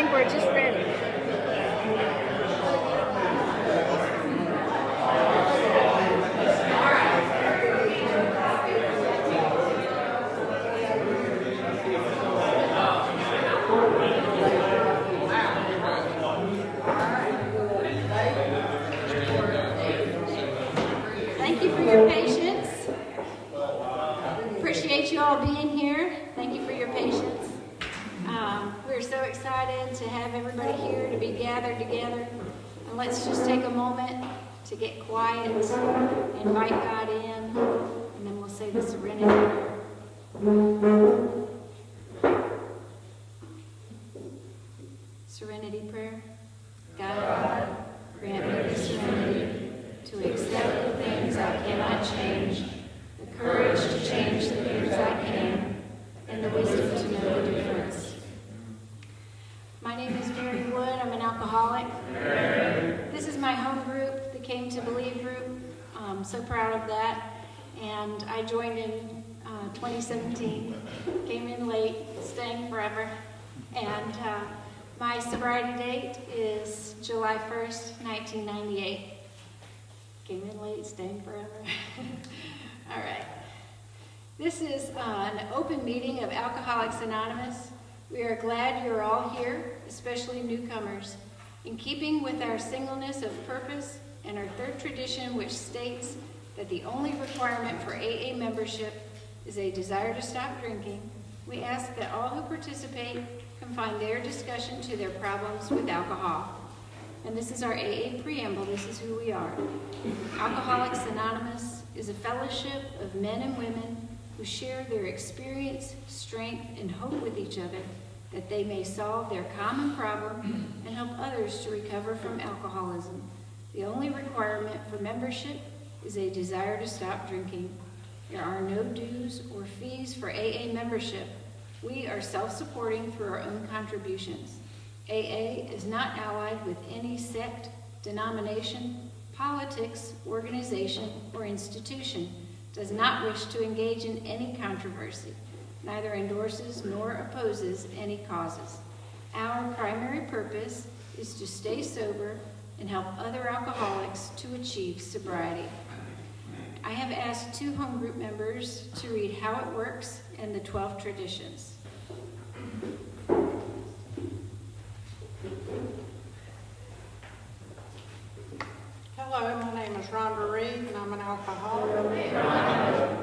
think we're just ready. Thank you for your patience. Appreciate you all being here. Thank you for your patience. We're so excited to have everybody here to be gathered together. And let's just take a moment to get quiet, invite God in, and then we'll say the serenity prayer. Serenity prayer. God, grant me the serenity to accept the things I cannot change, the courage to change the things I can, and the wisdom to know the difference. My name is Mary Wood. I'm an alcoholic. This is my home group, the Came to Believe group. I'm so proud of that. And I joined in 2017, came in late, staying forever. And my sobriety date is July 1st, 1998. Came in late, staying forever. All right. This is an open meeting of Alcoholics Anonymous. We are glad you're all here, especially newcomers. In keeping with our singleness of purpose and our third tradition, which states that the only requirement for AA membership is a desire to stop drinking, we ask that all who participate confine their discussion to their problems with alcohol. And this is our AA preamble. This is who we are. Alcoholics Anonymous is a fellowship of men and women who share their experience, strength, and hope with each other that they may solve their common problem and help others to recover from alcoholism. The only requirement for membership is a desire to stop drinking. There are no dues or fees for AA membership. We are self-supporting through our own contributions. AA is not allied with any sect, denomination, politics, organization, or institution, does not wish to engage in any controversy, neither endorses nor opposes any causes. Our primary purpose is to stay sober and help other alcoholics to achieve sobriety. I have asked 2 home group members to read how it works and the 12 traditions. Hello, my name is Rhonda Reed, and I'm an alcoholic.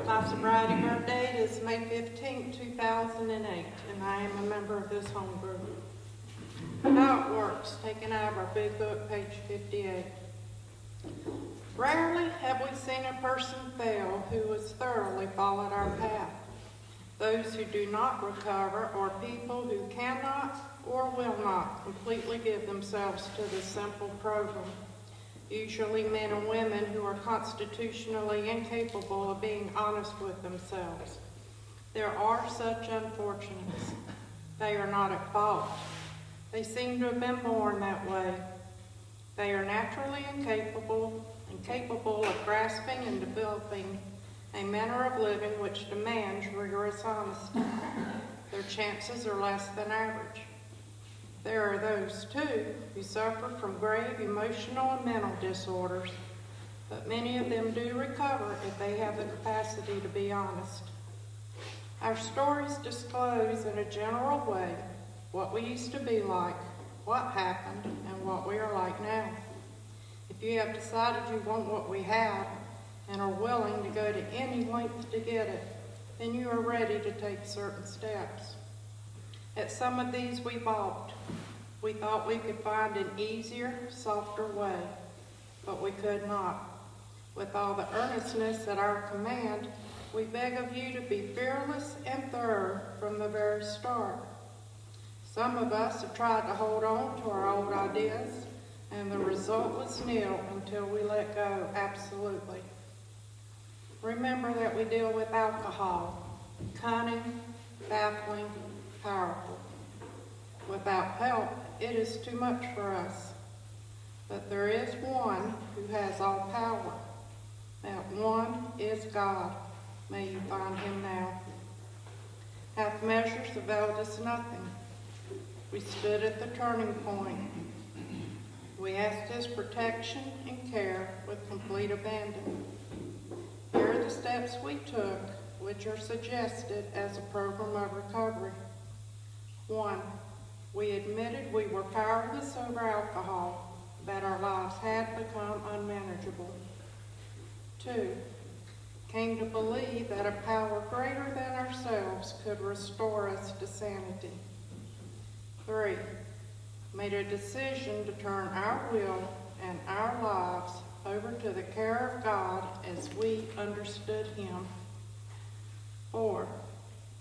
My sobriety birth date is May 15, 2008, and I am a member of this home group. How it works, taken out of our big book, page 58. Rarely have we seen a person fail who has thoroughly followed our path. Those who do not recover are people who cannot or will not completely give themselves to the simple program. Usually men and women who are constitutionally incapable of being honest with themselves. There are such unfortunates. They are not at fault. They seem to have been born that way. They are naturally incapable of grasping and developing a manner of living which demands rigorous honesty. Their chances are less than average. There are those, too, who suffer from grave emotional and mental disorders, but many of them do recover if they have the capacity to be honest. Our stories disclose in a general way what we used to be like, what happened, and what we are like now. If you have decided you want what we have and are willing to go to any length to get it, then you are ready to take certain steps. At some of these we balked. We thought we could find an easier, softer way, but we could not. With all the earnestness at our command, we beg of you to be fearless and thorough from the very start. Some of us have tried to hold on to our old ideas, and the result was nil until we let go absolutely. Remember that we deal with alcohol, cunning, baffling, powerful. Without help, it is too much for us. But there is one who has all power. That one is God. May you find him now. Half measures availed us nothing. We stood at the turning point. We asked his protection and care with complete abandon. Here are the steps we took, which are suggested as a program of recovery. 1, we admitted we were powerless over alcohol, that our lives had become unmanageable. 2, came to believe that a power greater than ourselves could restore us to sanity. 3, made a decision to turn our will and our lives over to the care of God as we understood Him. 4,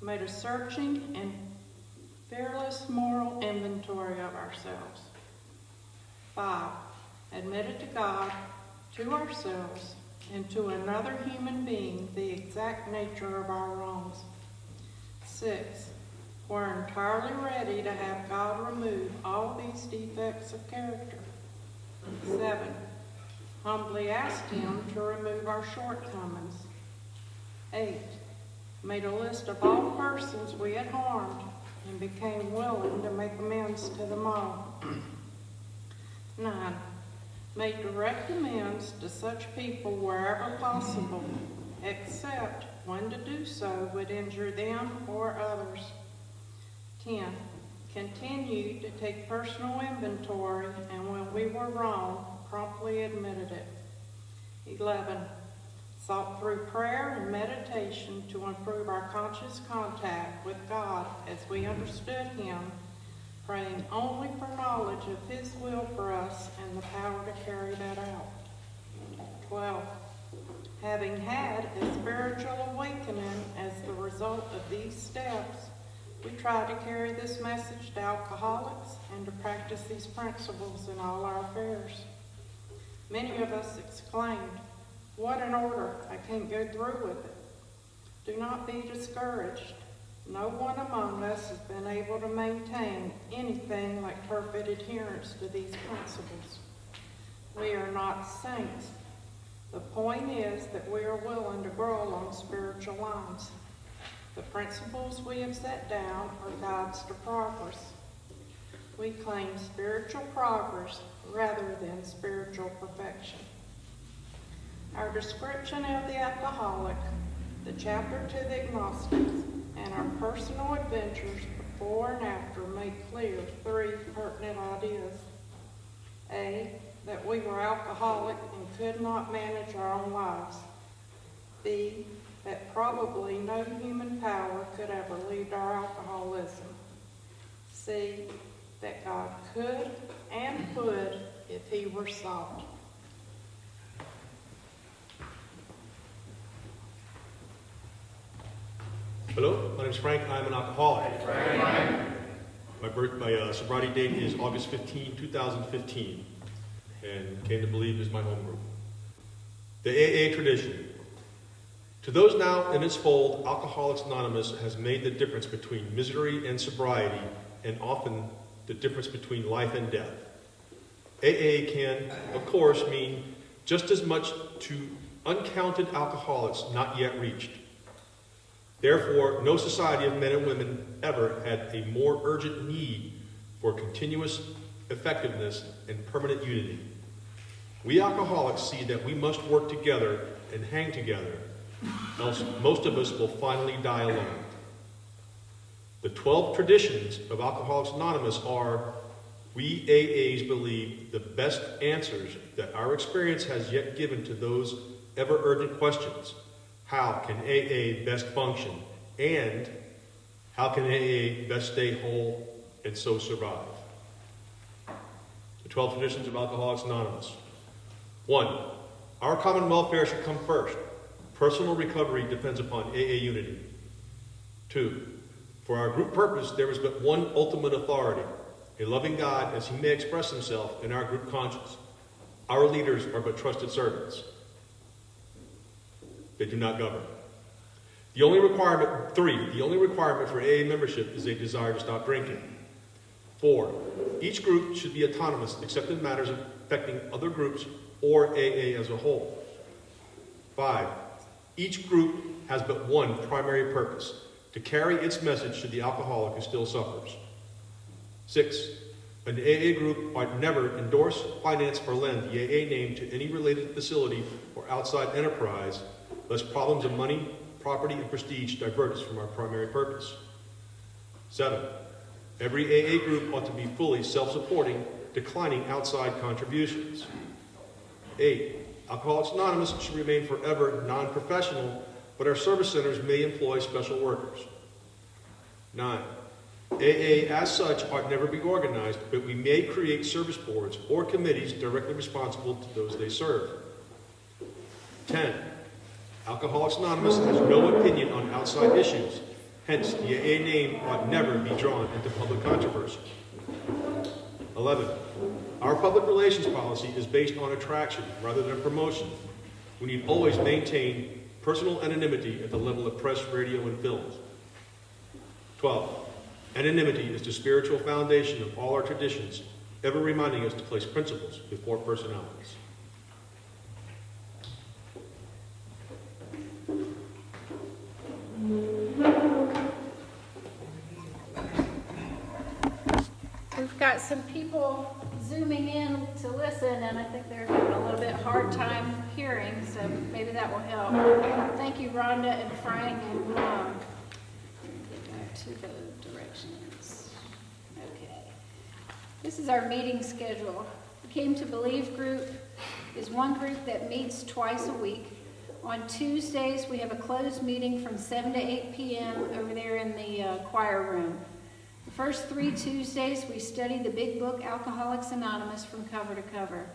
made a searching and fearless moral inventory of ourselves. 5, admitted to God, to ourselves, and to another human being the exact nature of our wrongs. 6, we're entirely ready to have God remove all these defects of character. 7, humbly asked Him to remove our shortcomings. 8, made a list of all persons we had harmed and became willing to make amends to them all. 9, made direct amends to such people wherever possible, except when to do so would injure them or others. 10, continued to take personal inventory, and when we were wrong, promptly admitted it. 11, sought through prayer and meditation to improve our conscious contact with God as we understood Him, praying only for knowledge of His will for us and the power to carry that out. 12, having had a spiritual awakening as the result of these steps, we try to carry this message to alcoholics and to practice these principles in all our affairs. Many of us exclaimed, "What an order! I can't go through with it." Do not be discouraged. No one among us has been able to maintain anything like perfect adherence to these principles. We are not saints. The point is that we are willing to grow along spiritual lines. The principles we have set down are guides to progress. We claim spiritual progress rather than spiritual perfection. Our description of the alcoholic, the chapter to the agnostics, and our personal adventures before and after made clear 3 pertinent ideas. A, that we were alcoholic and could not manage our own lives. B, that probably no human power could have relieved our alcoholism. C, that God could and would if He were sought. Hello, my name is Frank. I'm an alcoholic. My sobriety date is August 15, 2015, and came to believe is my home group. The AA tradition. To those now in its fold, Alcoholics Anonymous has made the difference between misery and sobriety, and often the difference between life and death. AA can, of course, mean just as much to uncounted alcoholics not yet reached. Therefore, no society of men and women ever had a more urgent need for continuous effectiveness and permanent unity. We alcoholics see that we must work together and hang together, else most of us will finally die alone. The 12 traditions of Alcoholics Anonymous are, we AAs believe, the best answers that our experience has yet given to those ever-urgent questions. How can AA best function? And how can AA best stay whole and so survive? The 12 traditions of Alcoholics Anonymous. 1, our common welfare should come first. Personal recovery depends upon AA unity. 2, for our group purpose, there is but one ultimate authority, a loving God as He may express Himself in our group conscience. Our leaders are but trusted servants. They do not govern. 3, the only requirement for AA membership is a desire to stop drinking. 4, each group should be autonomous except in matters affecting other groups or AA as a whole. 5, each group has but one primary purpose, to carry its message to the alcoholic who still suffers. 6, an AA group ought never endorse, finance, or lend the AA name to any related facility or outside enterprise, lest problems of money, property, and prestige divert us from our primary purpose. 7, every AA group ought to be fully self-supporting, declining outside contributions. 8, Alcoholics Anonymous should remain forever non-professional, but our service centers may employ special workers. 9, AA as such ought never be organized, but we may create service boards or committees directly responsible to those they serve. 10, Alcoholics Anonymous has no opinion on outside issues. Hence, the AA name ought never be drawn into public controversy. 11, our public relations policy is based on attraction rather than promotion. We need always maintain personal anonymity at the level of press, radio, and films. 12, anonymity is the spiritual foundation of all our traditions, ever reminding us to place principles before personalities. We've got some people zooming in to listen, and I think they're having a little bit hard time hearing, so maybe that will help. Thank you, Rhonda and Frank, and get back to the directions. Okay. This is our meeting schedule. The Came to Believe group is one group that meets twice a week. On Tuesdays, we have a closed meeting from 7 to 8 p.m. over there in the choir room. The first 3 Tuesdays, we study the big book, Alcoholics Anonymous, from cover to cover.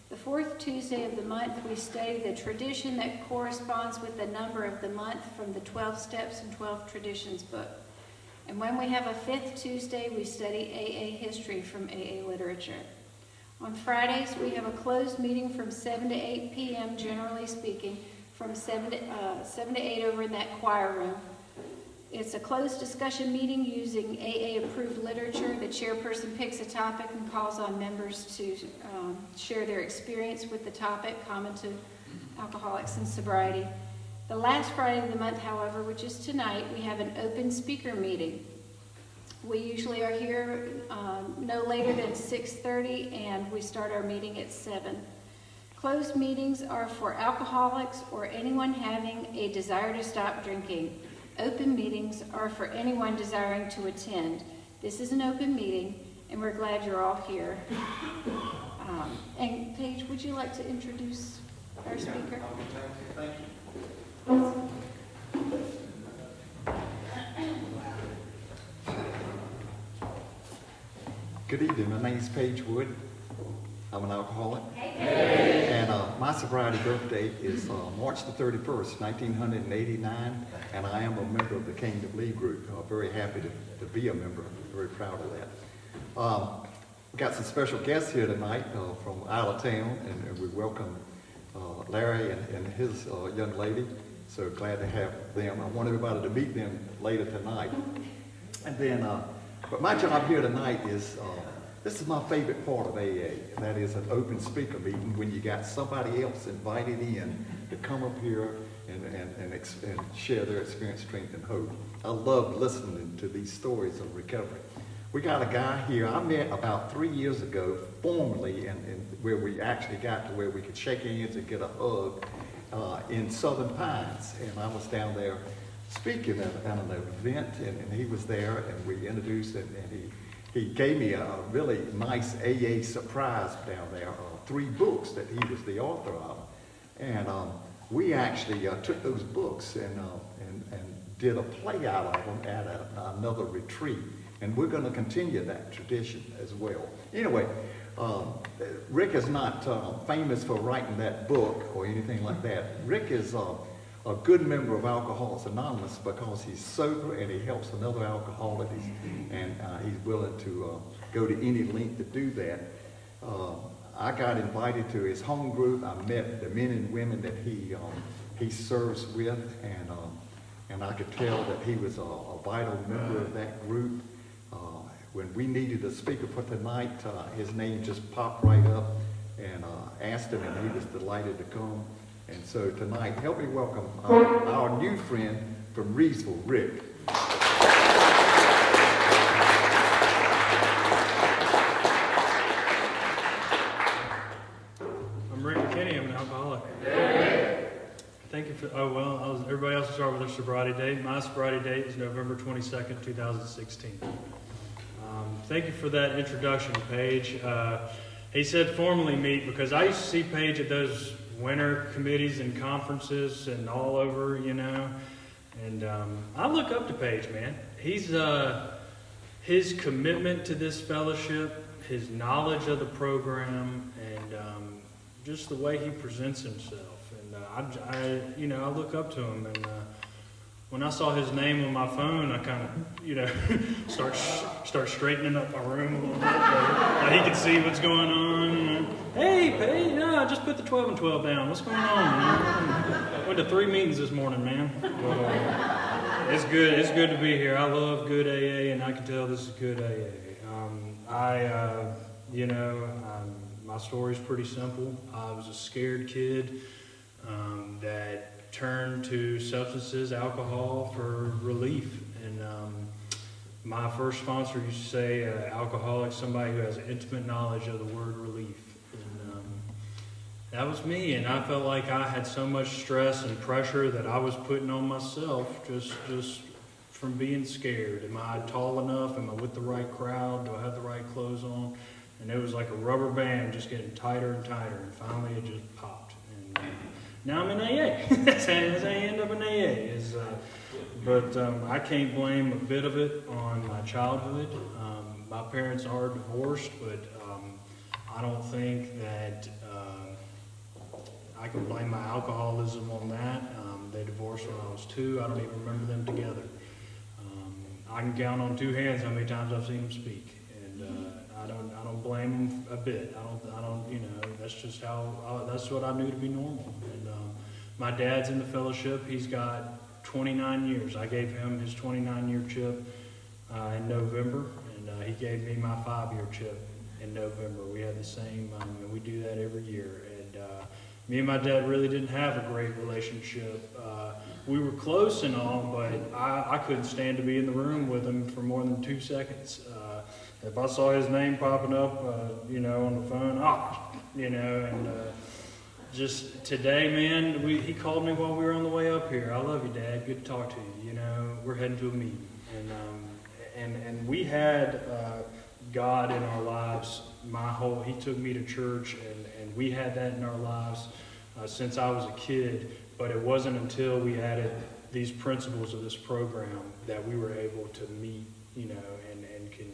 The fourth Tuesday of the month, we study the tradition that corresponds with the number of the month from the 12 Steps and 12 Traditions book. And when we have a fifth Tuesday, we study AA history from AA literature. On Fridays, we have a closed meeting from 7 to 8 p.m., generally speaking, from 7 to 8 over in that choir room. It's a closed discussion meeting using AA-approved literature. The chairperson picks a topic and calls on members to share their experience with the topic common to alcoholics and sobriety. The last Friday of the month, however, which is tonight, we have an open speaker meeting. We usually are here no later than 6:30, and we start our meeting at 7. Closed meetings are for alcoholics or anyone having a desire to stop drinking. Open meetings are for anyone desiring to attend. This is an open meeting, and we're glad you're all here. And Paige, would you like to introduce our speaker? Thank you. Good evening. My name is Paige Wood. I'm an alcoholic. And my sobriety birthday is March the 31st, 1989, and I am a member of the Came to Believe group. Very happy to be a member. I'm very proud of that. We got some special guests here tonight from out of town, and we welcome Larry and his young lady. So glad to have them. I want everybody to meet them later tonight. And then, but my job here tonight is, this is my favorite part of AA. That is an open speaker meeting when you got somebody else invited in to come up here and share their experience, strength, and hope. I love listening to these stories of recovery. We got a guy here I met about 3 years ago, formally, and where we actually got to where we could shake hands and get a hug in Southern Pines. And I was down there speaking at an event, and he was there, and we introduced it, and he gave me a really nice AA surprise down there, 3 books that he was the author of. And we actually took those books and did a play out of them at another retreat. And we're going to continue that tradition as well. Anyway, Rick is not famous for writing that book or anything like that. Rick is a good member of Alcoholics Anonymous because he's sober and he helps another alcoholic, and he's willing to go to any length to do that. I got invited to his home group. I met the men and women that he serves with, and I could tell that he was a vital member of that group. When we needed a speaker for tonight, his name just popped right up, and asked him, and he was delighted to come. And so tonight, help me welcome our new friend from Reedsville, Rick. sobriety date. My sobriety date is November 22nd, 2016. Thank you for that introduction, Paige. He said formally meet because I used to see Paige at those winter committees and conferences and all over, you know. And I look up to Paige, man. He's his commitment to this fellowship, his knowledge of the program, and just the way he presents himself. And I look up to him. And when I saw his name on my phone, I kind of, start straightening up my room a little bit, so he can see what's going on. You know. Hey, Paige, no, I just put the 12 and 12 down. What's going on? Man? Went to 3 meetings this morning, man. But, it's good. It's good to be here. I love good AA, and I can tell this is good AA. My story's pretty simple. I was a scared kid that turned to substances, alcohol, for relief. And my first sponsor used to say, alcoholic, somebody who has intimate knowledge of the word relief. And that was me. And I felt like I had so much stress and pressure that I was putting on myself just from being scared. Am I tall enough? Am I with the right crowd? Do I have the right clothes on? And it was like a rubber band just getting tighter and tighter. And finally it just popped. And now I'm in AA. That's how I end up in AA. But I can't blame a bit of it on my childhood. My parents are divorced, but I don't think that I can blame my alcoholism on that. They divorced when I was 2. I don't even remember them together. I can count on 2 hands how many times I've seen them speak, and I don't blame them a bit. I don't. That's just that's what I knew to be normal. And my dad's in the fellowship. He's got 29 years. I gave him his 29-year chip in November, and he gave me my 5-year chip in November. We had the same, and we do that every year. And me and my dad really didn't have a great relationship. We were close and all, but I couldn't stand to be in the room with him for more than 2 seconds. If I saw his name popping up, on the phone, and just today, man, he called me while we were on the way up here. I love you, Dad. Good to talk to you. We're heading to a meeting, and we had God in our lives. He took me to church, and we had that in our lives since I was a kid. But it wasn't until we added these principles of this program that we were able to meet, and can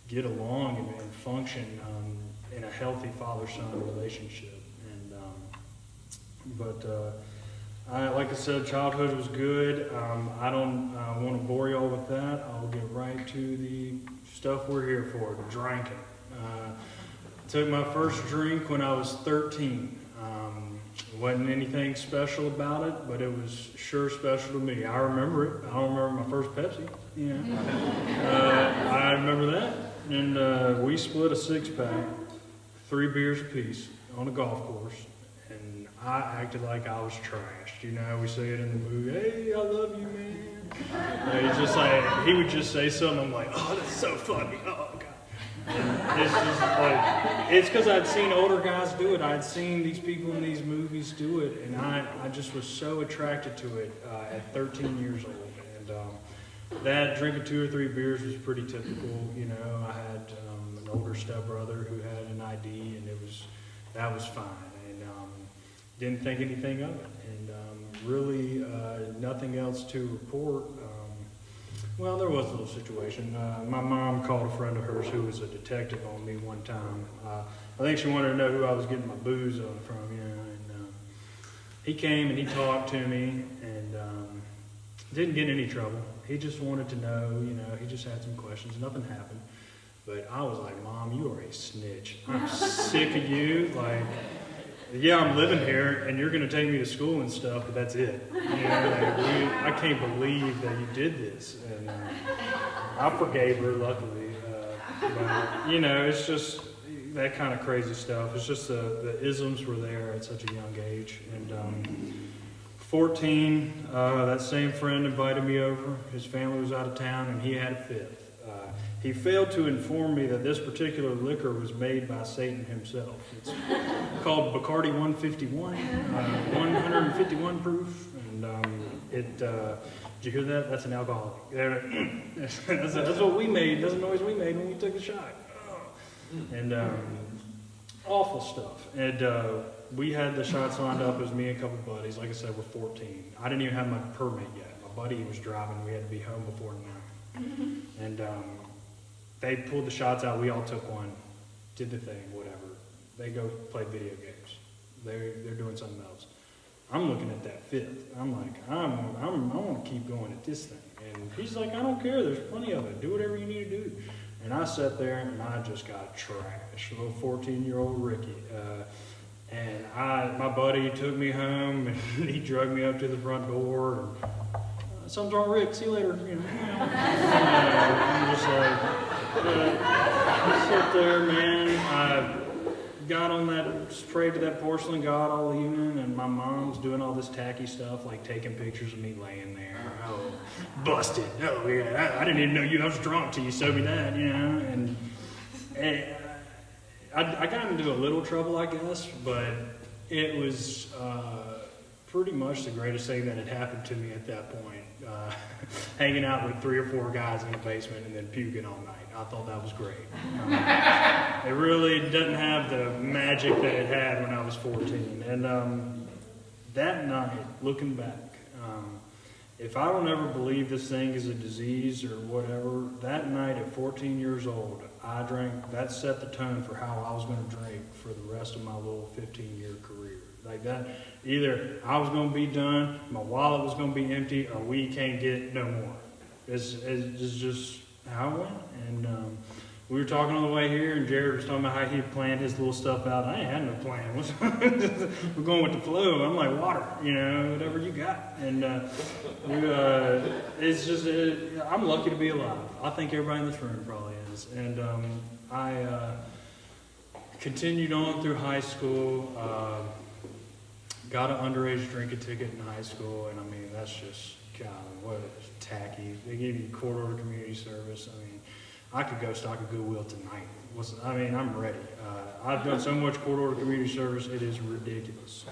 get along and function in a healthy father-son relationship. Like I said, childhood was good. I don't want to bore y'all with that. I'll get right to the stuff we're here for, drinking. Took my first drink when I was 13. Wasn't anything special about it, but it was sure special to me. I remember it. I don't remember my first Pepsi. I remember that. And we split a 6-pack, 3 beers apiece on a golf course. And I acted like I was trashed. We say it in the movie, hey, I love you, man. It's just like, he would just say something, I'm like, oh, that's so funny. Oh, God. And it's just like, it's because I'd seen older guys do it. I'd seen these people in these movies do it. And I just was so attracted to it at 13 years old. And that drinking 2 or 3 beers was pretty typical. I had an older stepbrother who had an ID, and that was fine. Didn't think anything of it, and really nothing else to report. Well, there was a little situation. My mom called a friend of hers who was a detective on me one time. I think she wanted to know who I was getting my booze on from, and he came and he talked to me, and didn't get in any trouble. He just wanted to know, he just had some questions. Nothing happened. But I was like, Mom, you are a snitch. I'm sick of you. Like, yeah, I'm living here, and you're going to take me to school and stuff, but that's it. I can't believe that you did this. And I forgave her, luckily. But, it's just that kind of crazy stuff. It's just the isms were there at such a young age. And 14, that same friend invited me over. His family was out of town, and he had a fit. He failed to inform me that this particular liquor was made by Satan himself. It's called Bacardi 151, 151 proof, and Did you hear that? That's an alcoholic. That's what we made. That's the noise we made when we took the shot. And awful stuff. And we had the shots lined up. It was me and a couple buddies. Like I said, we're 14. I didn't even have my permit yet. My buddy was driving. We had to be home before 9. And they pulled the shots out. We all took one, did the thing, whatever. They go play video games. They're doing something else. I'm looking at that fifth. I'm like, I want to keep going at this thing. And he's like, I don't care. There's plenty of it. Do whatever you need to do. And I sat there and I just got trashed. Little 14-year-old Ricky. And my buddy took me home and he dragged me up to the front door. And, something's wrong, Rick. See you later. You know. I'm just like, sit there, man. I got on that, prayed to that porcelain god all evening, and my mom's doing all this tacky stuff, like taking pictures of me laying there. Oh, busted. Oh, yeah. I didn't even know you. I was drunk till you showed me that, you know. And I got into a little trouble, I guess, but it was pretty much the greatest thing that had happened to me at that point. Hanging out with 3 or 4 guys in the basement and then puking all night. I thought that was great. It really doesn't have the magic that it had when I was 14. And that night, looking back, if I don't ever believe this thing is a disease or whatever, that night at 14 years old, I drank, that set the tone for how I was going to drink for the rest of my little 15-year career. Like that, either I was going to be done, my wallet was going to be empty, or we can't get no more. It's just how it went. And we were talking on the way here, and Jared was talking about how he planned his little stuff out. I ain't had no plan. We're going with the flow. I'm like, water, you know, whatever you got. And it's just, I'm lucky to be alive. I think everybody in this room probably is. And I continued on through high school. Got an underage drinking ticket in high school, and I mean, that's just, God, what tacky. They give you court order community service. I mean, I could go stock a Goodwill tonight. I'm ready. I've done so much court order community service, it is ridiculous.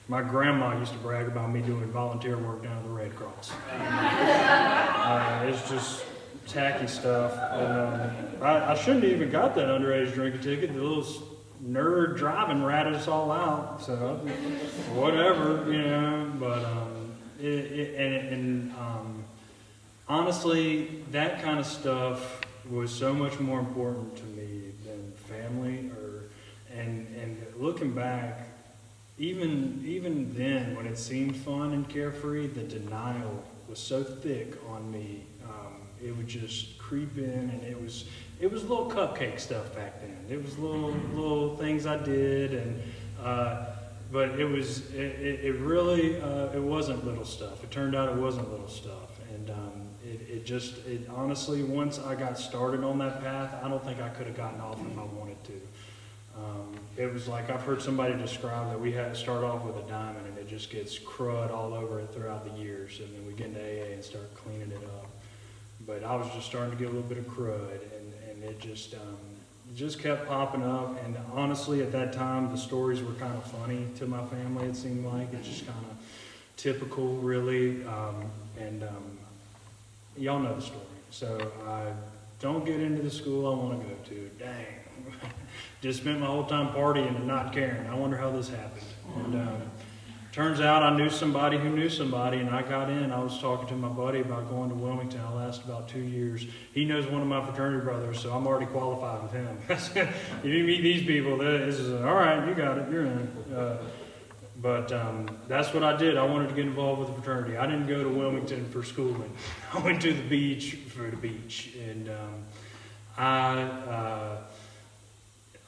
My grandma used to brag about me doing volunteer work down at the Red Cross. It's just tacky stuff. I shouldn't have even got that underage drinking ticket. The little nerd driving ratted us all out. So whatever, you know. But honestly, that kind of stuff was so much more important to me than family and looking back, even then when it seemed fun and carefree, the denial was so thick on me. It would just creep in, and it was little cupcake stuff back then. It was little things I did, and but it really it wasn't little stuff. It turned out it wasn't little stuff, and it honestly, once I got started on that path, I don't think I could have gotten off if I wanted to. It was like, I've heard somebody describe that we had to start off with a diamond, and it just gets crud all over it throughout the years, and then we get into AA and start cleaning it up. But I was just starting to get a little bit of crud, and it just kept popping up. And honestly, at that time, the stories were kind of funny to my family, it seemed like. It's just kind of typical, really. Y'all know the story. So I don't get into the school I want to go to. Dang. Just spent my whole time partying and not caring. I wonder how this happened. And turns out I knew somebody who knew somebody, and I got in. I was talking to my buddy about going to Wilmington. I lasted about 2 years. He knows one of my fraternity brothers, so I'm already qualified with him. If you meet these people, this is all right, you got it, you're in. But that's what I did. I wanted to get involved with the fraternity. I didn't go to Wilmington for schooling. I went to the beach for the beach. And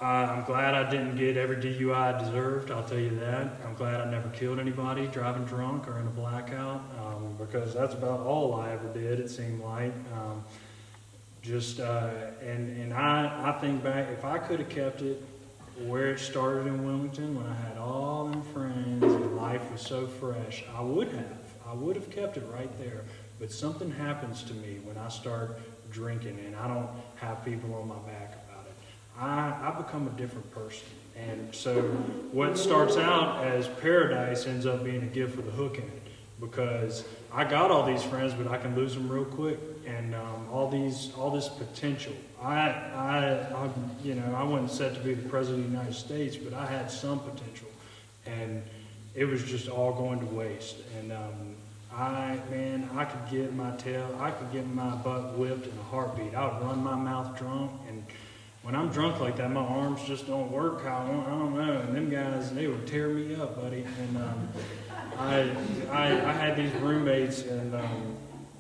I'm glad I didn't get every DUI I deserved, I'll tell you that. I'm glad I never killed anybody driving drunk or in a blackout, because that's about all I ever did, it seemed like. I think back, if I could have kept it where it started in Wilmington, when I had all them friends and life was so fresh, I would have kept it right there. But something happens to me when I start drinking and I don't have people on my back about it. I become a different person. And so what starts out as paradise ends up being a gift for the hook in it. because I got all these friends, but I can lose them real quick. And all this potential. I wasn't set to be the president of the United States, but I had some potential, and it was just all going to waste. And I could get my butt whipped in a heartbeat. I would run my mouth drunk, and when I'm drunk like that, my arms just don't work. I don't know. And them guys, they would tear me up, buddy. And I had these roommates, and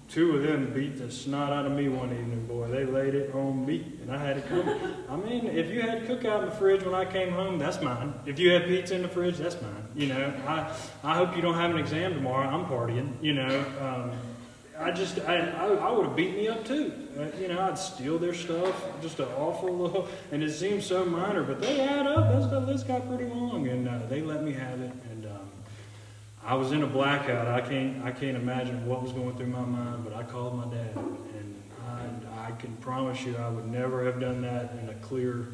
two of them beat the snot out of me one evening, boy. They laid it on me, and I had to come. I mean, if you had cookout in the fridge when I came home, that's mine. If you had pizza in the fridge, that's mine. You know, I hope you don't have an exam tomorrow. I'm partying. You know, I would have beat me up too. I'd steal their stuff, just an awful little, and it seems so minor, but they add up. That list got pretty long, and they let me have it. And I was in a blackout. I can't imagine what was going through my mind, but I called my dad, and I can promise you I would never have done that in a clear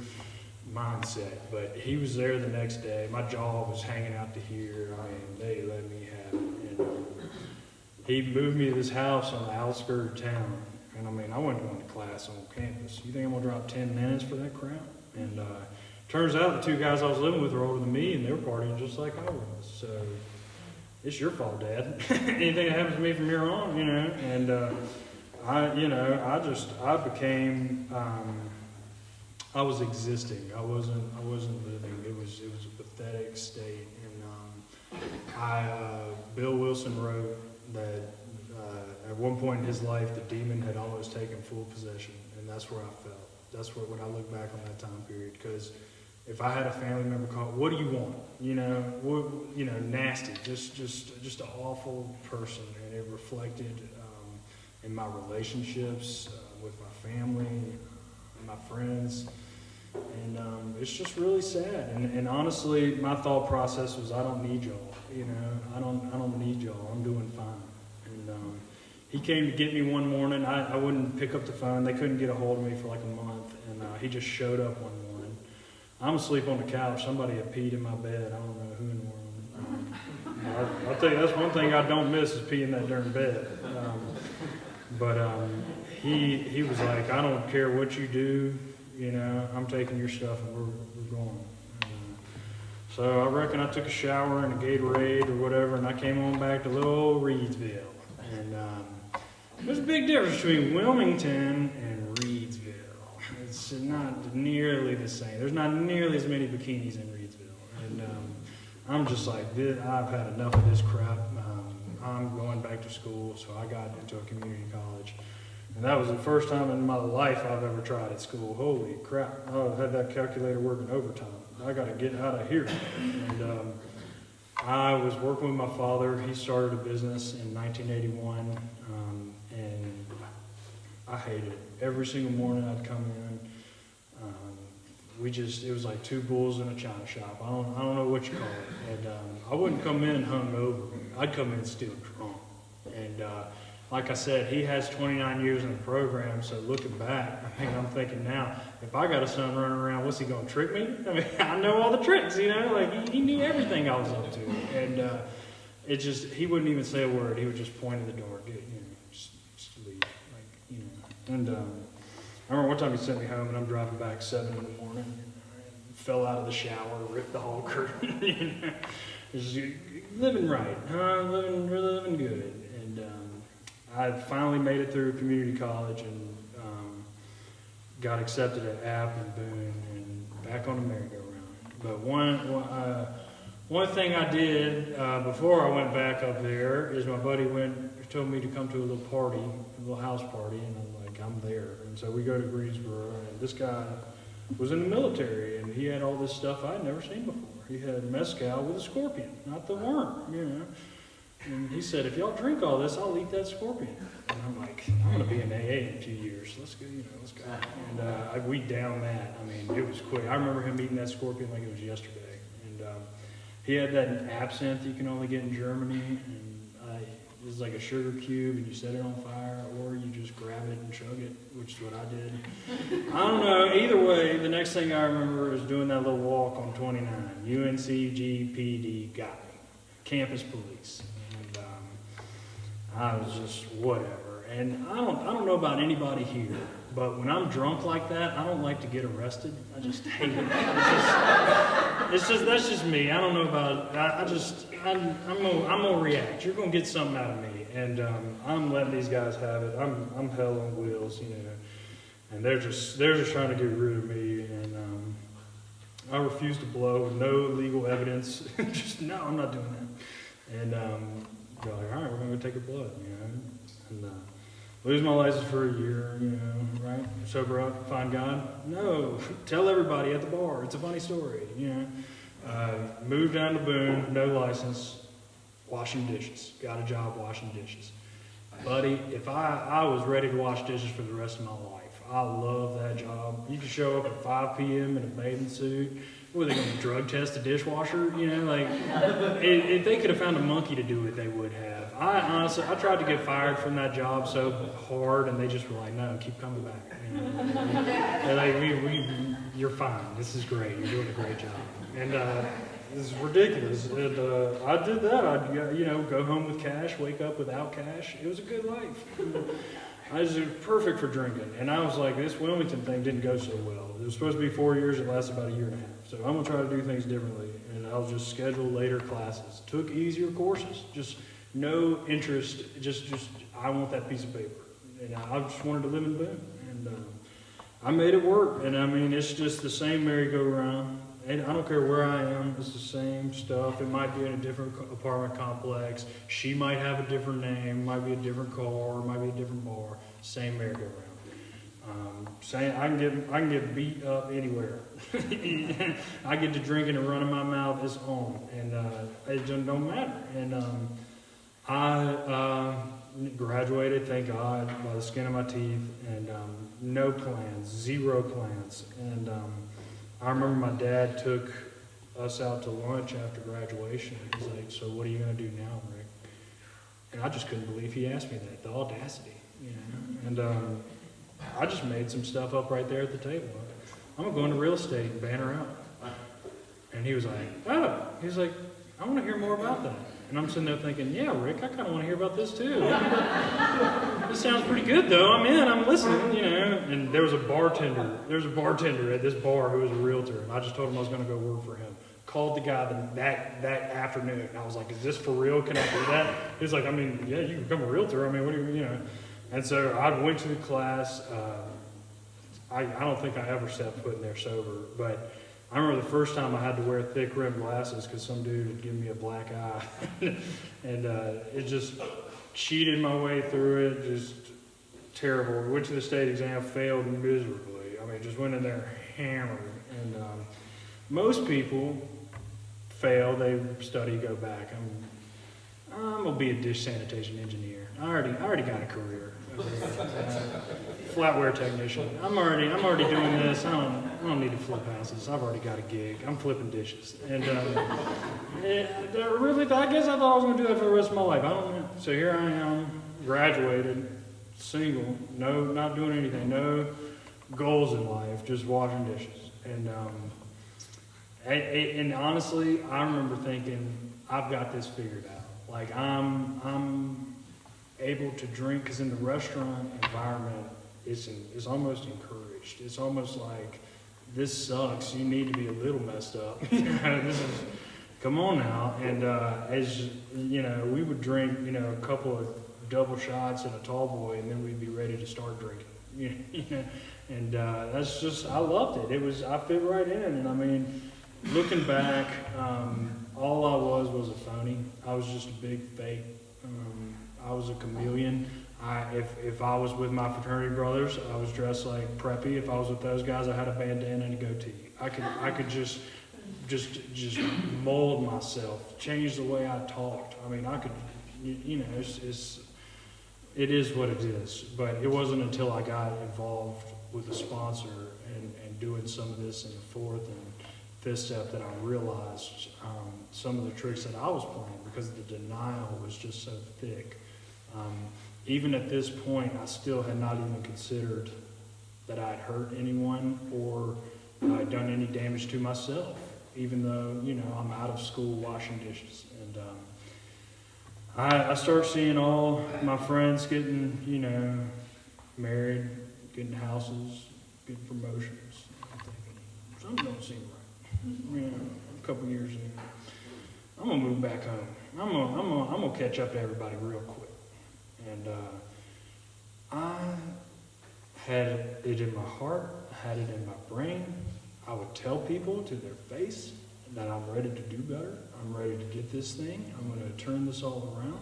mindset. But he was there the next day. My jaw was hanging out to here. I mean, they let me have it. And he moved me to this house on the outskirts of town. And I mean, I wasn't going to class on campus. You think I'm going to drop 10 minutes for that crap? And turns out the two guys I was living with were older than me, and they were partying just like I was. So it's your fault, Dad. Anything that happens to me from here on, And I was existing. I wasn't living. It was a pathetic state. And Bill Wilson wrote that at one point in his life, the demon had almost taken full possession, and that's where I felt. That's when I look back on that time period, because if I had a family member call, what do you want? Nasty, just an awful person, and it reflected in my relationships with my family, and my friends, and it's just really sad. And honestly, my thought process was, I don't need y'all. I don't need y'all. I'm doing fine. And he came to get me one morning. I wouldn't pick up the phone. They couldn't get a hold of me for like a month, and he just showed up one morning. I'm asleep on the couch. Somebody had peed in my bed. I don't know who in the world. I'll tell you, that's one thing I don't miss is peeing that darn bed. He was like, I don't care what you do. I'm taking your stuff and we're going. So I reckon I took a shower and a Gatorade or whatever, and I came on back to little old Reedsville. And there's a big difference between Wilmington and Reedsville. It's not nearly the same. There's not nearly as many bikinis in Reedsville. And I'm just like, I've had enough of this crap. I'm going back to school, so I got into a community college. And that was the first time in my life I've ever tried at school. Holy crap. I had that calculator working overtime. I got to get out of here. And I was working with my father. He started a business in 1981, and I hated it. Every single morning I'd come in. It was like two bulls in a china shop. I don't know what you call it. And I wouldn't come in hungover. I'd come in still drunk. And like I said, he has 29 years in the program, so looking back, I'm thinking now, if I got a son running around, what's he going to trick me? I mean, I know all the tricks, like he knew everything I was up to. And he wouldn't even say a word. He would just point at the door, just leave. And I remember one time he sent me home, and I'm driving back 7 in the morning, fell out of the shower, ripped the whole curtain, just living right, living good. I finally made it through community college and got accepted at App and Boone and back on the merry-go-round. But one thing I did before I went back up there is my buddy told me to come to a little party, a little house party, and I'm like, I'm there. And so we go to Greensboro, and this guy was in the military, and he had all this stuff I'd never seen before. He had mezcal with a scorpion, not the worm, And he said, if y'all drink all this, I'll eat that scorpion. And I'm like, I'm going to be in AA in a few years. Let's go, let's go. And we downed that. I mean, it was quick. I remember him eating that scorpion like it was yesterday. And he had that absinthe you can only get in Germany. And it was like a sugar cube, and you set it on fire, or you just grab it and chug it, which is what I did. I don't know. Either way, the next thing I remember is doing that little walk on 29. UNCGPD got me. Campus police. I was just whatever. And I don't know about anybody here, but when I'm drunk like that, I don't like to get arrested. I just hate it. That's just me. I don't know about. I'm gonna react. You're gonna get something out of me, and I'm letting these guys have it. I'm hell on wheels, you know, and they're just trying to get rid of me, and I refuse to blow with no legal evidence. Just no, I'm not doing that. And they're like, all right, we're gonna go take a blood, you know, and lose my license for a year, you know, right? Sober up, find God? No, tell everybody at the bar. It's a funny story, you know. Moved down to Boone, no license, washing dishes. Got a job washing dishes. Buddy, if I was ready to wash dishes for the rest of my life. I love that job. You can show up at 5 p.m. in a bathing suit. What, are they going to drug test a dishwasher? You know, like, if they could have found a monkey to do it, they would have. I tried to get fired from that job so hard, and they just were like, no, keep coming back. You know? They're like, you're fine. This is great. You're doing a great job. And this is ridiculous. And I did that. I'd, you know, go home with cash, wake up without cash. It was a good life. I was perfect for drinking. And I was like, this Wilmington thing didn't go so well. It was supposed to be 4 years. It lasted about a year and a half. So I'm going to try to do things differently. And I'll just schedule later classes. Took easier courses. Just no interest. Just I want that piece of paper. And I just wanted to live in Boone. And I made it work. And I mean, it's just the same merry-go-round. And I don't care where I am, it's the same stuff. It might be in a different apartment complex. She might have a different name, might be a different car, might be a different bar. Same merry-go-round. I can get beat up anywhere. I get to drinking and running my mouth is on, and it just don't matter. And I graduated, thank God, by the skin of my teeth, and no plans, zero plans, and. I remember my dad took us out to lunch after graduation. He's like, so what are you going to do now, Rick? And I just couldn't believe he asked me that, the audacity, you know. And I just made some stuff up right there at the table. I'm going to go into real estate and banner out. And he was like, oh. He's like, I want to hear more about that. And I'm sitting there thinking, yeah, Rick, I kind of want to hear about this too. This sounds pretty good, though. I'm in, I'm listening, you know. And there was a bartender at this bar who was a realtor, and I just told him I was going to go work for him. Called the guy that afternoon, and I was like, is this for real? Can I do that? He was like, I mean, yeah, you can become a realtor. I mean, what do you know? And so I went to the class. I don't think I ever set foot in there sober, but I remember the first time I had to wear thick rimmed glasses because some dude had given me a black eye. And it just cheated my way through it, just terrible. Went to the state exam, failed miserably. I mean, just went in there hammered. And most people fail, they study, go back. I'm gonna be a dish sanitation engineer. I already got a career. Flatware technician. I'm already doing this. I don't need to flip houses. I've already got a gig. I'm flipping dishes. And really, I guess I thought I was going to do that for the rest of my life. I don't know. So here I am, graduated, single, not doing anything, no goals in life, just washing dishes. And honestly, I remember thinking, I've got this figured out. Like I'm able to drink, because in the restaurant environment, it's almost encouraged. It's almost like, this sucks. You need to be a little messed up. Come on now. And as you know, we would drink, you know, a couple of double shots and a tall boy, and then we'd be ready to start drinking. You know? And that's just, I loved it. I fit right in. And I mean, looking back, all I was a phony. I was just a big fake. I was a chameleon. If I was with my fraternity brothers, I was dressed like preppy. If I was with those guys, I had a bandana and a goatee. I could just mold myself, change the way I talked. I mean, I could, you know, it is what it is. But it wasn't until I got involved with a sponsor and doing some of this in the fourth and fifth step that I realized some of the tricks that I was playing, because the denial was just so thick. Even at this point, I still had not even considered that I'd hurt anyone or I'd done any damage to myself, even though, you know, I'm out of school washing dishes. And I start seeing all my friends getting, married, getting houses, getting promotions. I'm thinking, something don't seem right. A couple years in, I'm gonna move back home. I'm gonna catch up to everybody real quick. And I had it in my heart, I had it in my brain. I would tell people to their face that I'm ready to do better. I'm ready to get this thing. I'm going to turn this all around.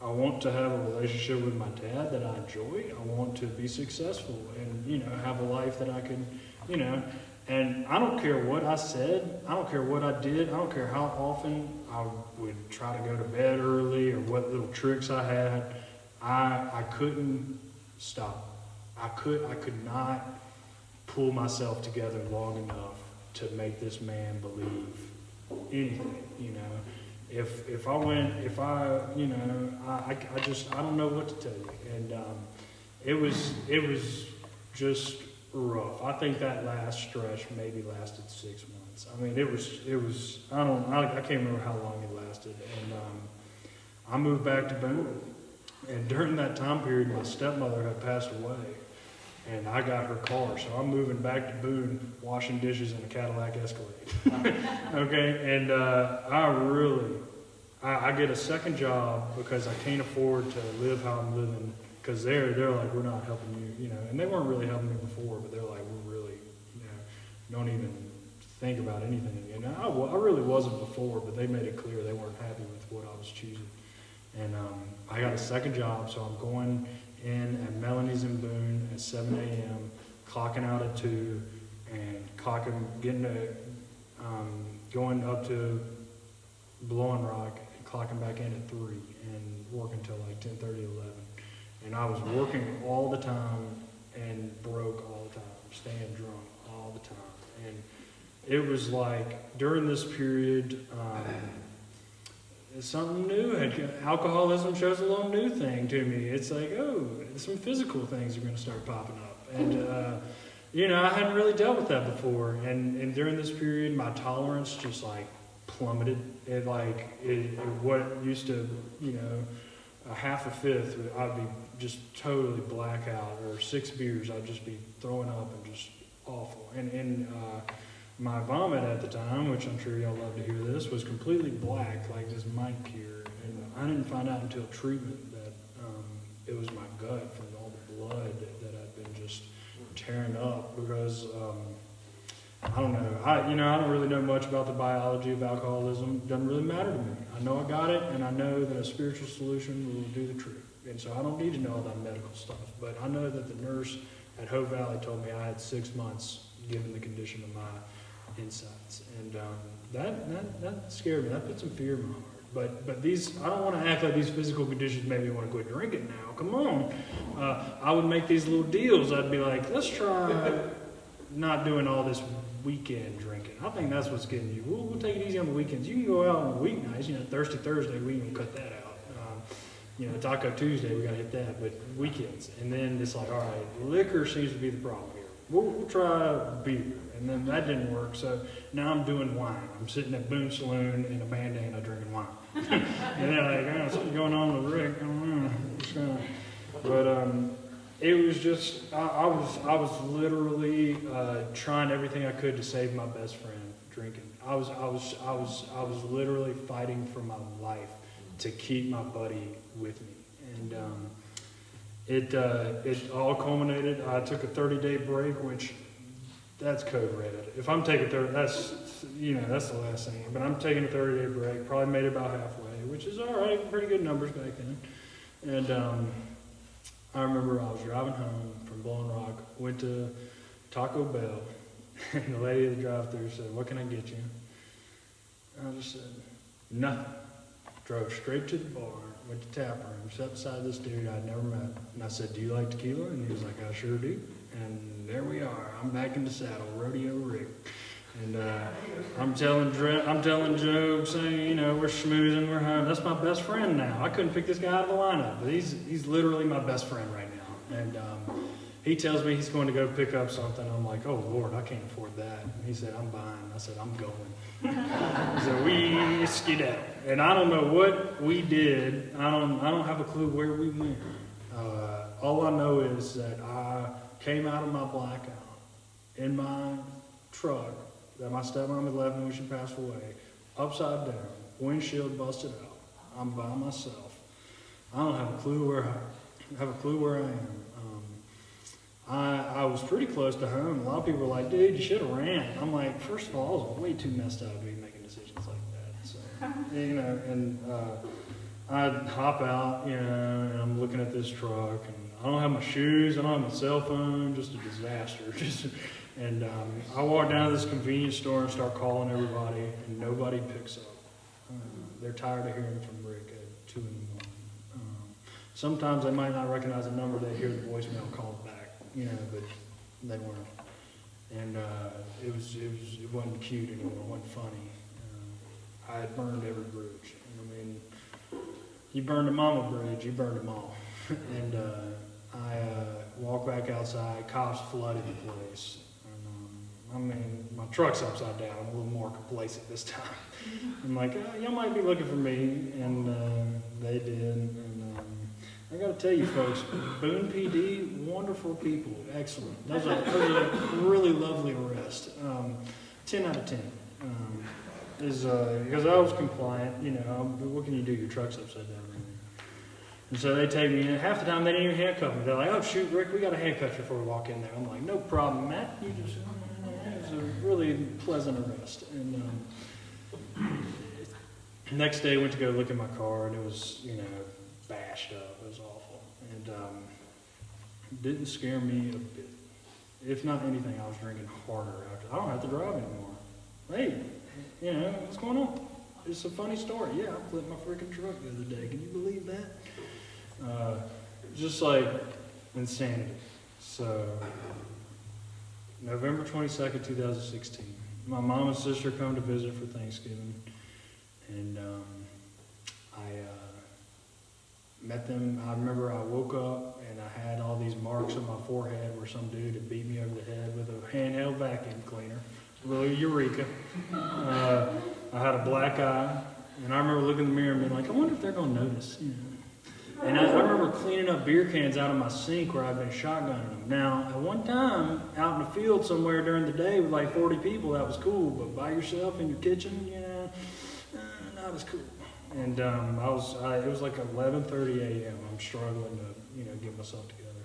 I want to have a relationship with my dad that I enjoy. I want to be successful and, have a life that I can, and I don't care what I said. I don't care what I did. I don't care how often I would try to go to bed early or what little tricks I had. I couldn't stop. I could not pull myself together long enough to make this man believe anything, If I don't know what to tell you. And it was just rough. I think that last stretch maybe lasted 6 months. I mean, it was I can't remember how long it lasted. And I moved back to Boone. And during that time period, my stepmother had passed away. And I got her car, so I'm moving back to Boone, washing dishes in a Cadillac Escalade. Okay, and I get a second job because I can't afford to live how I'm living. Because they're like, we're not helping you, and they weren't really helping me before, but they're like, we're really, don't even think about anything. And I really wasn't before, but they made it clear they weren't happy with what I was choosing. And I got a second job, so I'm going in at Melanie's in Boone at 7 a.m., clocking out at 2, and going up to Blowing Rock and clocking back in at 3 and working till like 10:30, 11. And I was working all the time and broke all the time, staying drunk all the time. And it was like during this period, something new. Alcoholism shows a little new thing to me. It's like, some physical things are going to start popping up. And, I hadn't really dealt with that before. And during this period, my tolerance just like plummeted. What used to, a half a fifth, I'd be just totally blackout, or 6 beers, I'd just be throwing up and just awful. And my vomit at the time, which I'm sure y'all love to hear this, was completely black, like this might cure. And I didn't find out until treatment that it was my gut from all the blood that I'd been just tearing up because, I don't know. I don't really know much about the biology of alcoholism. It doesn't really matter to me. I know I got it, and I know that a spiritual solution will do the trick. And so I don't need to know all that medical stuff. But I know that the nurse at Hope Valley told me I had 6 months given the condition of my insides, and that scared me. That put some fear in my heart. But these, I don't want to act like these physical conditions made me want to quit drinking now. Come on. I would make these little deals. I'd be like, let's try not doing all this weekend drinking. I think that's what's getting you. We'll take it easy on the weekends. You can go out on the weeknights. Thirsty Thursday, we can cut that out. Taco Tuesday, we got to hit that. But weekends. And then it's like, all right, liquor seems to be the problem here. We'll try beer. And then that didn't work, so now I'm doing wine. I'm sitting at Boone Saloon in a bandana drinking wine. And they're like, something's going on with Rick. I don't know. But it was just, I was literally trying everything I could to save my best friend drinking. I was literally fighting for my life to keep my buddy with me. And it all culminated. I took a 30-day break, which that's code red. If I'm taking 30, that's the last thing. But I'm taking a 30-day break. Probably made it about halfway, which is all right. Pretty good numbers back then. And I remember I was driving home from Blowing Rock, went to Taco Bell, and the lady at the drive-thru said, "What can I get you?" And I just said, "Nothing." Drove straight to the bar, went to tap room, sat beside this dude I'd never met, and I said, "Do you like tequila?" And he was like, "I sure do." And there we are. I'm back in the saddle, Rodeo Rick. And I'm telling jokes, saying, we're schmoozing, we're home. That's my best friend now. I couldn't pick this guy out of the lineup, but he's literally my best friend right now. And he tells me he's going to go pick up something. I'm like, oh Lord, I can't afford that. And he said, I'm buying. I said, I'm going. So we skedaddled. And I don't know what we did. I don't have a clue where we went. All I know is that I came out of my blackout in my truck that my stepmom had left me when she passed away, upside down, windshield busted out. I'm by myself. I don't have a clue where I am. I was pretty close to home. A lot of people were like, dude, you should have ran. I'm like, first of all, I was way too messed up to be making decisions like that. So, you know, and I'd hop out, you know, and I'm looking at this truck, and I don't have my shoes, I don't have my cell phone, just a disaster. And I walk down to this convenience store and start calling everybody, and nobody picks up. They're tired of hearing from Rick at 2 in the morning. Sometimes they might not recognize the number, they hear the voicemail call back, you know, but they weren't. And it wasn't cute anymore, it wasn't funny. I had burned every bridge. I mean, you burned a mama bridge, you burned them all. And I walked back outside, cops flooded the place. And, I mean, my truck's upside down, I'm a little more complacent this time. I'm like, y'all might be looking for me, and they did. And I got to tell you, folks, Boone PD, wonderful people, excellent. That was a really lovely arrest. 10 out of 10. Because I was compliant, you know. What can you do? Your truck's upside down. And so they take me in. Half the time they didn't even handcuff me. They're like, "Oh shoot, Rick, we got to handcuff you before we walk in there." I'm like, "No problem, Matt. You just." It was a really pleasant arrest. And next day, I went to go look at my car, and it was, you know, bashed up. It was awful, and it didn't scare me a bit. If not anything, I was drinking harder after. I don't have to drive anymore. Hey, you know what's going on? It's a funny story. Yeah, I flipped my freaking truck the other day. Can you believe that? Just like insanity. So, November 22nd, 2016. My mom and sister come to visit for Thanksgiving, and I met them. I remember I woke up and I had all these marks on my forehead where some dude had beat me over the head with a handheld vacuum cleaner. A little eureka. I had a black eye, and I remember looking in the mirror and being like, I wonder if they're going to notice, you know. And I remember cleaning up beer cans out of my sink where I'd been shotgunning them. Now, at one time, out in the field somewhere during the day with like 40 people, that was cool. But by yourself in your kitchen, you know, not as cool. And it was like 11:30 a.m. I'm struggling to, you know, get myself together.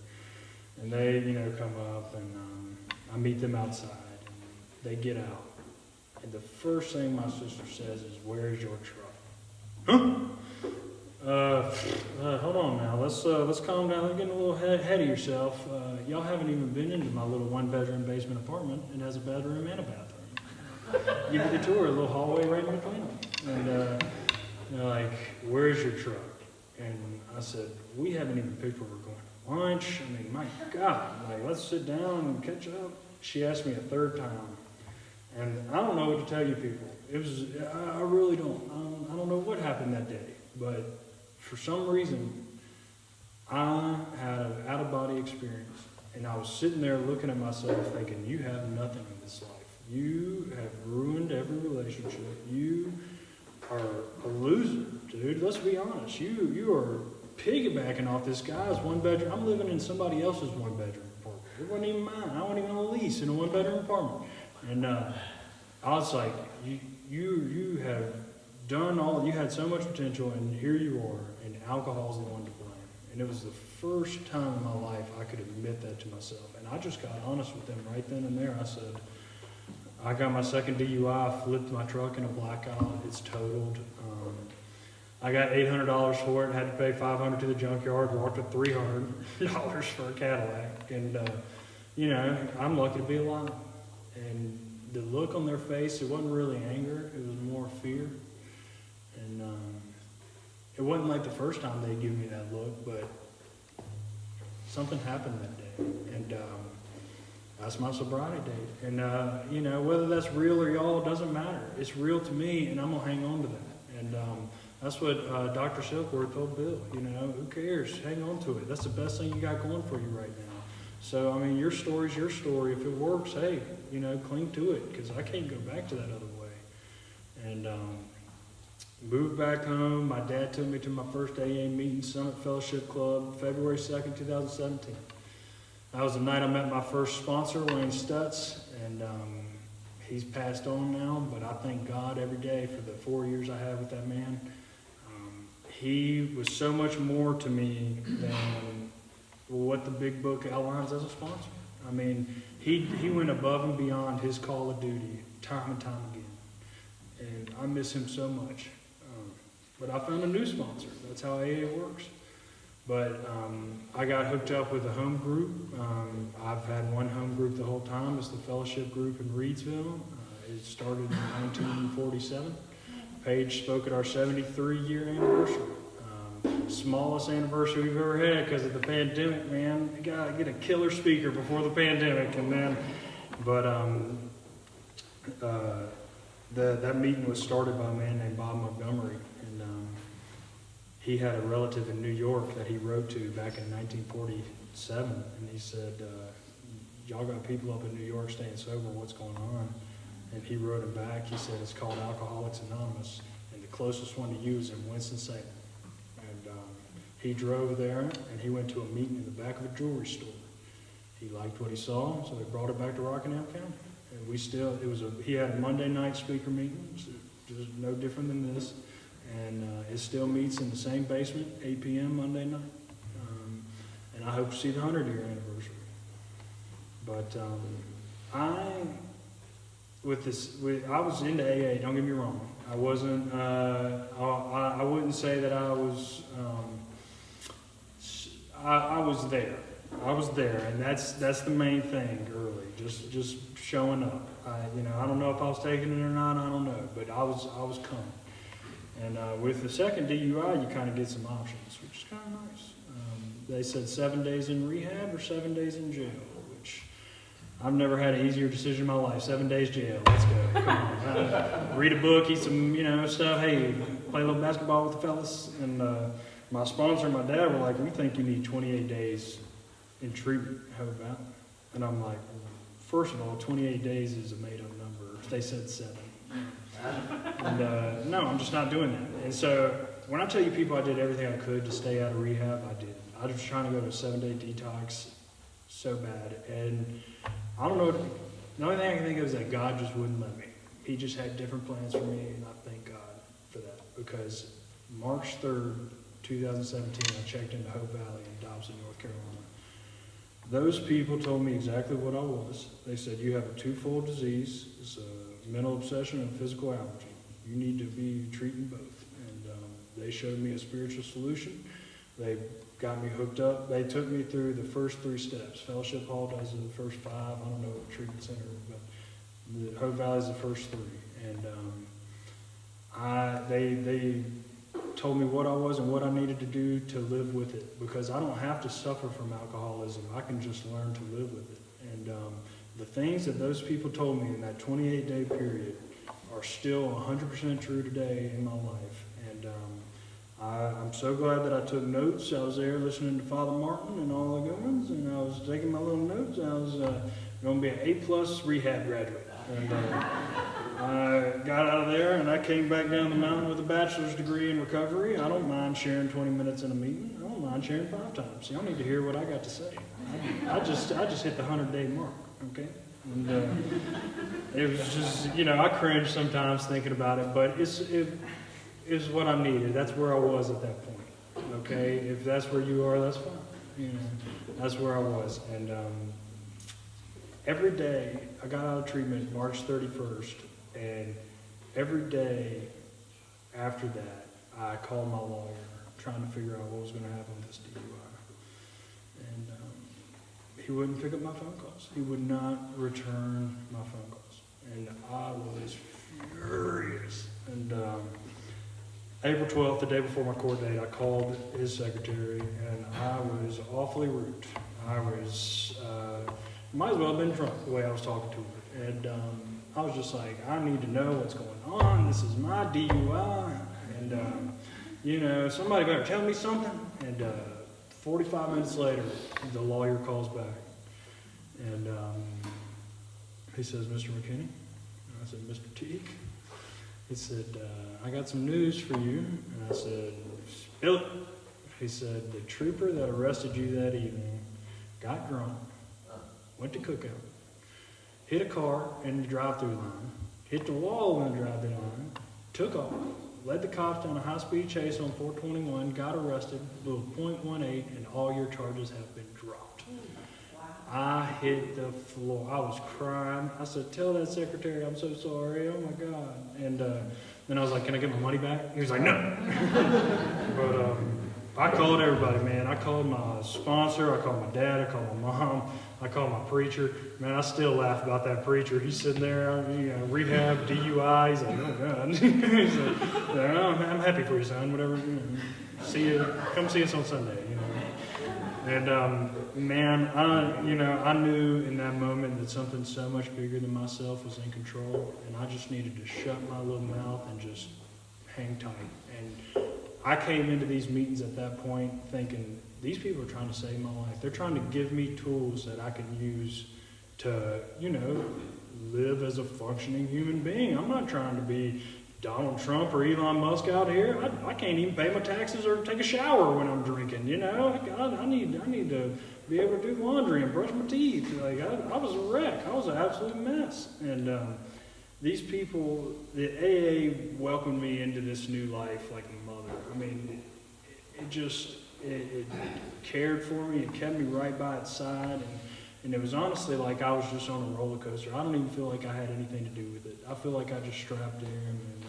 And they, you know, come up, and I meet them outside. And they get out. And the first thing my sister says is, "Where's your truck?" Huh? Hold on now. Let's calm down. You're getting a little ahead of yourself. Y'all haven't even been into my little 1-bedroom basement apartment. It has a bedroom and a bathroom. Give you the tour, a little hallway right in between them. And they're like, "Where's your truck?" And I said, "We haven't even picked where we're going to lunch. I mean, my God, like, let's sit down and catch up." She asked me a third time. And I don't know what to tell you people. I really don't. I don't know what happened that day. But for some reason, I had an out-of-body experience. And I was sitting there looking at myself thinking, you have nothing in this life. You have ruined every relationship. You are a loser, dude. Let's be honest. You are piggybacking off this guy's 1-bedroom. I'm living in somebody else's 1-bedroom apartment. It wasn't even mine. I wasn't even on a lease in a 1-bedroom apartment. And I was like, you have done all, you had so much potential, and here you are, and alcohol's the one to blame. And it was the first time in my life I could admit that to myself. And I just got honest with them right then and there. I said, I got my second DUI, I flipped my truck in a blackout, it's totaled. I got $800 for it, had to pay $500 to the junkyard, walked up $300 for a Cadillac. And, you know, I'm lucky to be alive. And the look on their face, it wasn't really anger, it was more fear. And it wasn't like the first time they'd give me that look, but something happened that day. And that's my sobriety date. And, you know, whether that's real or y'all, it doesn't matter. It's real to me, and I'm going to hang on to that. And that's what Dr. Silkworth told Bill. You know, who cares? Hang on to it. That's the best thing you got going for you right now. So, I mean, your story's your story. If it works, hey, you know, cling to it, because I can't go back to that other way. And moved back home. My dad took me to my first AA meeting, Summit Fellowship Club, February 2nd, 2017. That was the night I met my first sponsor, Wayne Stutz, and he's passed on now, but I thank God every day for the 4 years I had with that man. He was so much more to me than what the big book outlines as a sponsor. I mean, he went above and beyond his call of duty time and time again. And I miss him so much. But I found a new sponsor. That's how AA works. But I got hooked up with a home group. I've had one home group the whole time. It's the Fellowship Group in Reedsville. It started in 1947. Paige spoke at our 73-year anniversary. Smallest anniversary we've ever had because of the pandemic, man. You gotta get a killer speaker before the pandemic, and then, but that meeting was started by a man named Bob Montgomery, and he had a relative in New York that he wrote to back in 1947, and he said, "Y'all got people up in New York staying sober. What's going on?" And he wrote him back. He said, "It's called Alcoholics Anonymous, and the closest one to you is in Winston-Salem." He drove there, and he went to a meeting in the back of a jewelry store. He liked what he saw, so they brought it back to Rockingham County. And he had a Monday night speaker meeting, just no different than this. And it still meets in the same basement, 8 p.m. Monday night. And I hope to see the 100-year anniversary. But I was into AA, don't get me wrong. I wasn't, I wouldn't say that I was, I was there. I was there, and that's the main thing early, just showing up. I don't know if I was taking it or not, I don't know, but I was coming. And with the second DUI, you kind of get some options, which is kind of nice. They said 7 days in rehab or 7 days in jail, which I've never had an easier decision in my life. 7 days jail, let's go. Come on. Read a book, eat some, stuff. Hey, play a little basketball with the fellas. And my sponsor and my dad were like, "We think you need 28 days in treatment. How about?" And I'm like, first of all, 28 days is a made-up number. They said 7. And no, I'm just not doing that. And so when I tell you people I did everything I could to stay out of rehab, I did. I was trying to go to a 7-day detox so bad. And I don't know, the only thing I can think of is that God just wouldn't let me. He just had different plans for me, and I thank God for that. Because March 3rd, 2017, I checked into Hope Valley in Dobson, North Carolina. Those people told me exactly what I was. They said, "You have a twofold disease. It's a mental obsession and physical allergy. You need to be treating both." And they showed me a spiritual solution. They got me hooked up. They took me through the first 3 steps. Fellowship Hall does the first 5. I don't know what treatment center, but the Hope Valley is the first 3. And they told me what I was and what I needed to do to live with it, because I don't have to suffer from alcoholism. I can just learn to live with it. And the things that those people told me in that 28-day period are still 100% true today in my life. And I'm so glad that I took notes. I was there listening to Father Martin and all the good ones, and I was taking my little notes. I was going to be an A+ rehab graduate. And I got out of there, and I came back down the mountain with a bachelor's degree in recovery. I don't mind sharing 20 minutes in a meeting. I don't mind sharing 5 times. Y'all need to hear what I got to say. I just hit the 100-day mark, okay? And it was just, I cringe sometimes thinking about it, but it is what I needed. That's where I was at that point, okay? If that's where you are, that's fine. That's where I was. And every day, I got out of treatment March 31st, and every day after that, I called my lawyer trying to figure out what was going to happen with this DUI. And he wouldn't pick up my phone calls. He would not return my phone calls. And I was furious. And April 12th, the day before my court date, I called his secretary, and I was awfully rude. I was, might as well have been drunk the way I was talking to her. And I was just like, "I need to know what's going on. This is my DUI. And, somebody better tell me something." And 45 minutes later, the lawyer calls back. And he says, Mr. McKinney? And I said, Mr. Teague? He said, I got some news for you. And I said, spill it. He said, the trooper that arrested you that evening got drunk, went to cookout, hit a car in the drive-thru line, hit the wall in the drive-thru line, took off, led the cops down a high-speed chase on 421, got arrested, little .18, and all your charges have been dropped. I hit the floor. I was crying. I said, tell that secretary I'm so sorry. Oh, my God. And then I was like, can I get my money back? He was like, no. But I called everybody, man. I called my sponsor. I called my dad. I called my mom. I called my preacher. Man, I still laugh about that preacher. He's sitting there, rehab, DUI. He's like, oh, God. He's like, no, I'm happy for you, son. Whatever. See you. Come see us on Sunday, And, man, I knew in that moment that something so much bigger than myself was in control. And I just needed to shut my little mouth and just hang tight. And I came into these meetings at that point thinking, these people are trying to save my life. They're trying to give me tools that I can use to, live as a functioning human being. I'm not trying to be Donald Trump or Elon Musk out here. I can't even pay my taxes or take a shower when I'm drinking, I need to be able to do laundry and brush my teeth. Like, I was a wreck. I was an absolute mess. And these people, the AA welcomed me into this new life like a mother. I mean, it cared for me. It kept me right by its side. And it was honestly like I was just on a roller coaster. I don't even feel like I had anything to do with it. I feel like I just strapped in, and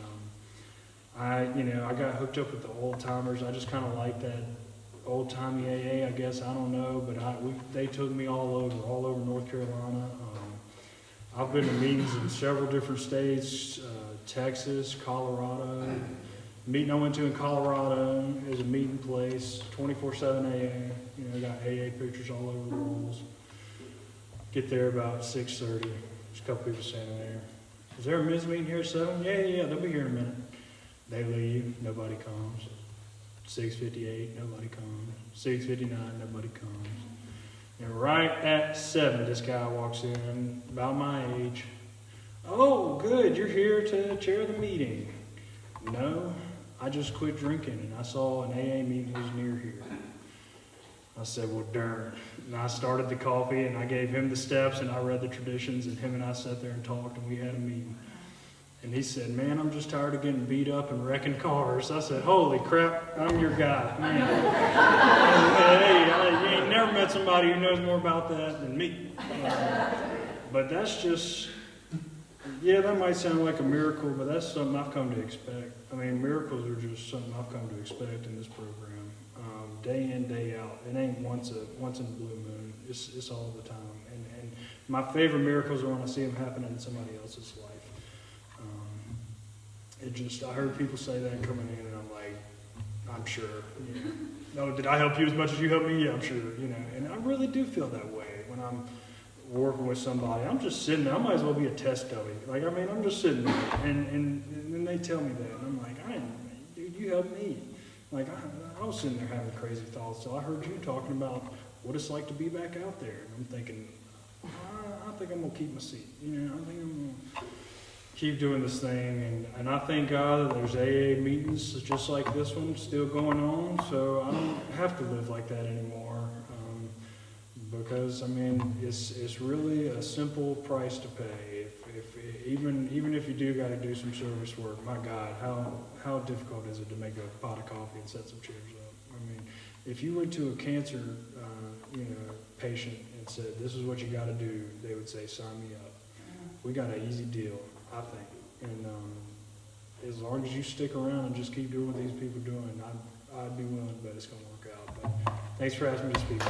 I got hooked up with the old timers. I just kind of like that old timey AA, I guess. I don't know, but they took me all over North Carolina. I've been to meetings in several different states, Texas, Colorado. Meeting I went to in Colorado is a meeting place, 24/7 AA. Got AA pictures all over the walls. Get there about 6:30. There's a couple people standing there. Is there a men's meeting here at 7? Yeah, they'll be here in a minute. They leave, nobody comes. 6:58, nobody comes. 6:59, nobody comes. And right at 7, this guy walks in, about my age. Oh, good, you're here to chair the meeting. No, I just quit drinking, and I saw an AA meeting was near here. I said, well, darn. And I started the coffee, and I gave him the steps, and I read the traditions, and him and I sat there and talked, and we had a meeting. And he said, man, I'm just tired of getting beat up and wrecking cars. I said, holy crap, I'm your guy, man. Hey, you ain't never met somebody who knows more about that than me. But that's just, that might sound like a miracle, but that's something I've come to expect. I mean, miracles are just something I've come to expect in this program. Day in, day out. It ain't once in a blue moon. It's all the time. And my favorite miracles are when I see them happen in somebody else's life. I heard people say that coming in, and I'm like, I'm sure. No, did I help you as much as you helped me? Yeah, I'm sure. And I really do feel that way when I'm working with somebody. I'm just sitting there. I might as well be a test dummy. I'm just sitting there, and then they tell me that, and I'm like, dude, you helped me. I was sitting there having crazy thoughts till I heard you talking about what it's like to be back out there. And I'm thinking, I think I'm going to keep my seat. I think I'm going to keep doing this thing. And I thank God that there's AA meetings just like this one still going on. So I don't have to live like that anymore. Because, it's really a simple price to pay. Even if you do got to do some service work, my God, how difficult is it to make a pot of coffee and set some chairs up? If you went to a cancer, patient and said, "This is what you got to do," they would say, "Sign me up." We got an easy deal, I think, and as long as you stick around and just keep doing what these people are doing, I'd be willing to bet it's going to work out. But thanks for asking me to speak.